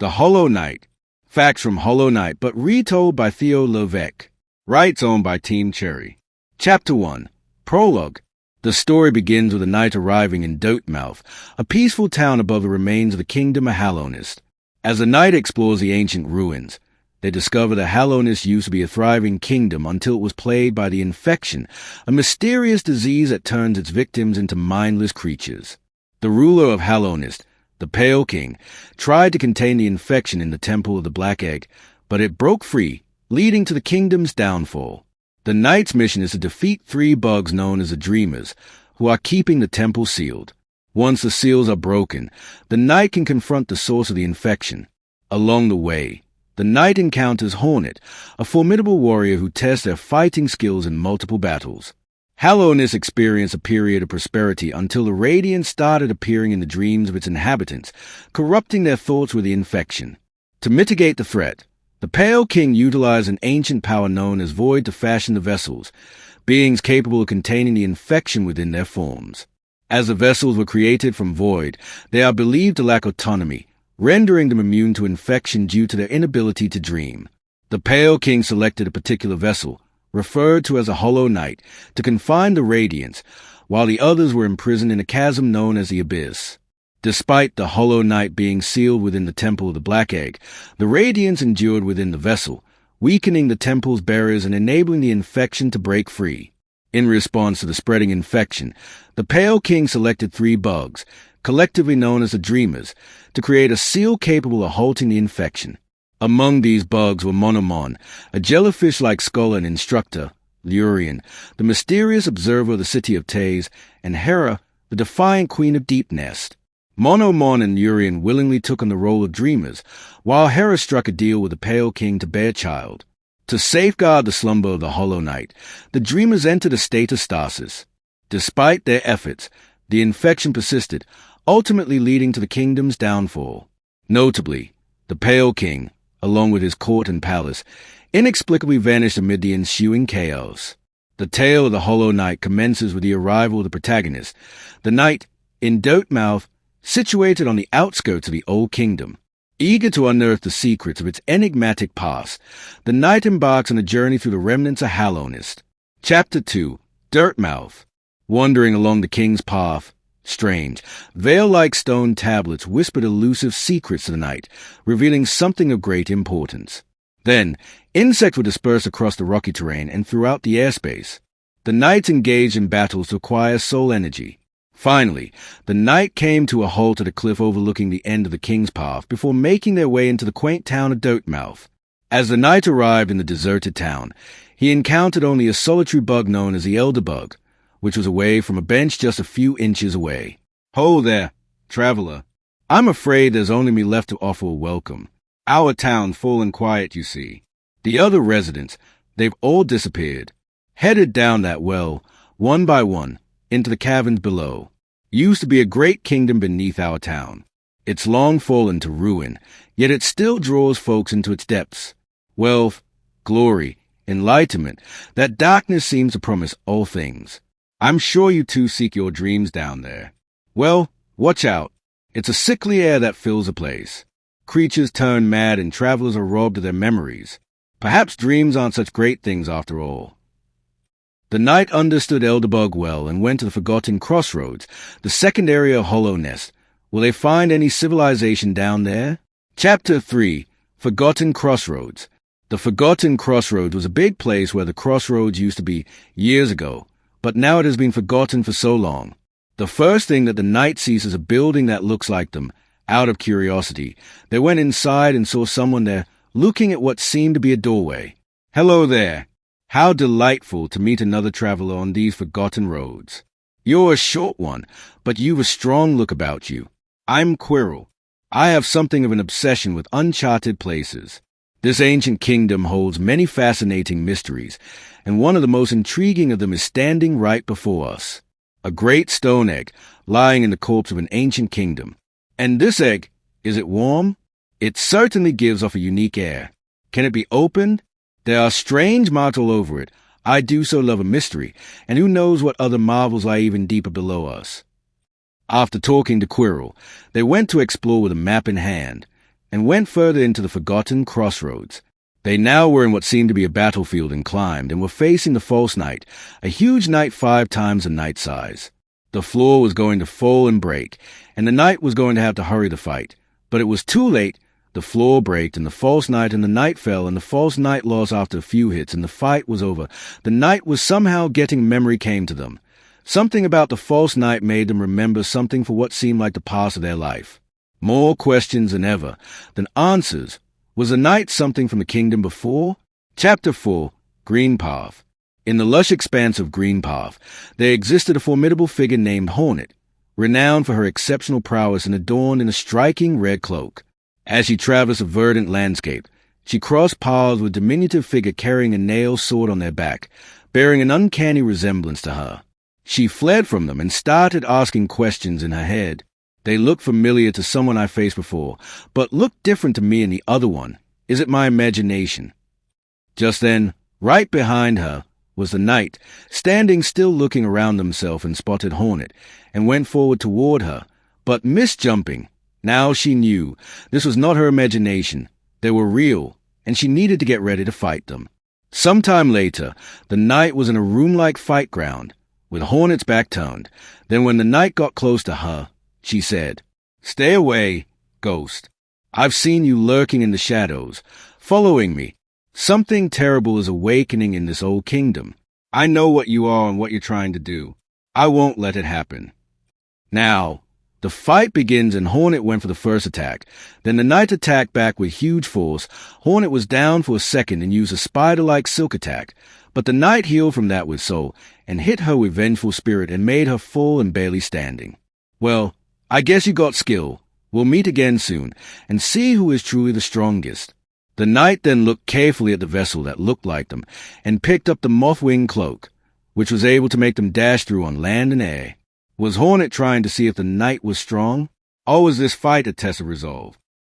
The Hollow Knight. Facts from Hollow Knight, but retold by Theo Lovec. Rights owned by Team Cherry. Chapter 1. Prologue. The story begins with a knight arriving in Dotemouth, a peaceful town above the remains of the kingdom of Hallownest. As the knight explores the ancient ruins, they discover that Hallownest used to be a thriving kingdom until it was plagued by the infection, a mysterious disease that turns its victims into mindless creatures. The ruler of Hallownest, the Pale King, tried to contain the infection in the Temple of the Black Egg, but it broke free, leading to the kingdom's downfall. The knight's mission is to defeat 3 bugs known as the Dreamers, who are keeping the temple sealed. Once the seals are broken, the knight can confront the source of the infection. Along the way, the knight encounters Hornet, a formidable warrior who tests their fighting skills in multiple battles. Hallownest experienced a period of prosperity until the Radiance started appearing in the dreams of its inhabitants, corrupting their thoughts with the infection. To mitigate the threat, the Pale King utilized an ancient power known as Void to fashion the vessels, beings capable of containing the infection within their forms. As the vessels were created from Void, they are believed to lack autonomy, rendering them immune to infection due to their inability to dream. The Pale King selected a particular vessel, referred to as a Hollow Knight, to confine the Radiance, while the others were imprisoned in a chasm known as the Abyss. Despite the Hollow Knight being sealed within the Temple of the Black Egg, the Radiance endured within the vessel, weakening the temple's barriers and enabling the infection to break free. In response to the spreading infection, the Pale King selected 3 bugs, collectively known as the Dreamers, to create a seal capable of halting the infection. Among these bugs were Monomon, a jellyfish-like scholar and instructor, Lurien, the mysterious observer of the city of Taze, and Hera, the defiant queen of Deep Nest. Monomon and Lurien willingly took on the role of Dreamers, while Hera struck a deal with the Pale King to bear child. To safeguard the slumber of the Hollow Knight, the Dreamers entered a state of stasis. Despite their efforts, the infection persisted, ultimately leading to the kingdom's downfall. Notably, the Pale King, along with his court and palace, inexplicably vanished amid the ensuing chaos. The tale of the Hollow Knight commences with the arrival of the protagonist, the knight in Dotemouth, situated on the outskirts of the Old Kingdom. Eager to unearth the secrets of its enigmatic past, the knight embarks on a journey through the remnants of Hallownest. Chapter 2. Dirtmouth. Wandering along the king's path, strange, veil-like stone tablets whispered elusive secrets to the knight, revealing something of great importance. Then, insects were dispersed across the rocky terrain and throughout the airspace. The knights engaged in battles to acquire soul energy. Finally, the knight came to a halt at a cliff overlooking the end of the king's path before making their way into the quaint town of Dotemouth. As the knight arrived in the deserted town, he encountered only a solitary bug known as the Elder Bug, which was away from a bench just a few inches away. "Ho there, traveler. I'm afraid there's only me left to offer a welcome. Our town full and quiet, you see. The other residents, they've all disappeared, headed down that well, one by one, into the caverns below. Used to be a great kingdom beneath our town. It's long fallen to ruin, yet it still draws folks into its depths. Wealth, glory, enlightenment, that darkness seems to promise all things. I'm sure you two seek your dreams down there. Well, watch out. It's a sickly air that fills the place. Creatures turn mad and travelers are robbed of their memories. Perhaps dreams aren't such great things after all." The knight understood Elderbug well and went to the Forgotten Crossroads, the second area of Hallownest. Will they find any civilization down there? Chapter 3. Forgotten Crossroads. The Forgotten Crossroads was a big place where the crossroads used to be years ago, but now it has been forgotten for so long. The first thing that the knight sees is a building that looks like them. Out of curiosity, they went inside and saw someone there, looking at what seemed to be a doorway. "Hello there. How delightful to meet another traveler on these forgotten roads. You're a short one, but you've a strong look about you. I'm Quirrell. I have something of an obsession with uncharted places. This ancient kingdom holds many fascinating mysteries, and one of the most intriguing of them is standing right before us. A great stone egg lying in the corpse of an ancient kingdom. And this egg, is it warm? It certainly gives off a unique air. Can it be opened? There are strange marks all over it. I do so love a mystery, and who knows what other marvels lie even deeper below us." After talking to Quirrell, they went to explore with a map in hand. and went further into the forgotten crossroads. They now were in what seemed to be a battlefield and climbed, and were facing the false knight, a huge knight 5 times the knight's size. The floor was going to fall and break, and the knight was going to have to hurry the fight. But it was too late. The floor braked, and the false knight and the knight fell, and the false knight lost after a few hits, and the fight was over. The knight was somehow getting memory came to them. Something about the false knight made them remember something for what seemed like the past of their life. More questions than ever, than answers. Was the knight something from the kingdom before? Chapter 4, Green Path. In the lush expanse of Green Path, there existed a formidable figure named Hornet, renowned for her exceptional prowess and adorned in a striking red cloak. As she traversed a verdant landscape, she crossed paths with a diminutive figure carrying a nailed sword on their back, bearing an uncanny resemblance to her. She fled from them and started asking questions in her head. They looked familiar to someone I faced before, but looked different to me and the other one. Is it my imagination? Just then, right behind her, was the knight, standing still looking around himself, and spotted Hornet, and went forward toward her, but missed jumping. Now she knew this was not her imagination. They were real, and she needed to get ready to fight them. Sometime later, the knight was in a room-like fight ground, with Hornet's back turned. Then when the knight got close to her, she said, "Stay away, ghost. I've seen you lurking in the shadows, following me. Something terrible is awakening in this old kingdom. I know what you are and what you're trying to do. I won't let it happen." Now, the fight begins, and Hornet went for the first attack. Then the knight attacked back with huge force. Hornet was down for a second and used a spider-like silk attack, but the knight healed from that with soul, and hit her with vengeful spirit and made her fall and barely standing. Well, I guess you got skill. We'll meet again soon, and see who is truly the strongest. The knight then looked carefully at the vessel that looked like them, and picked up the moth-wing cloak, which was able to make them dash through on land and air. Was Hornet trying to see if the knight was strong? Or was this fight a test of resolve?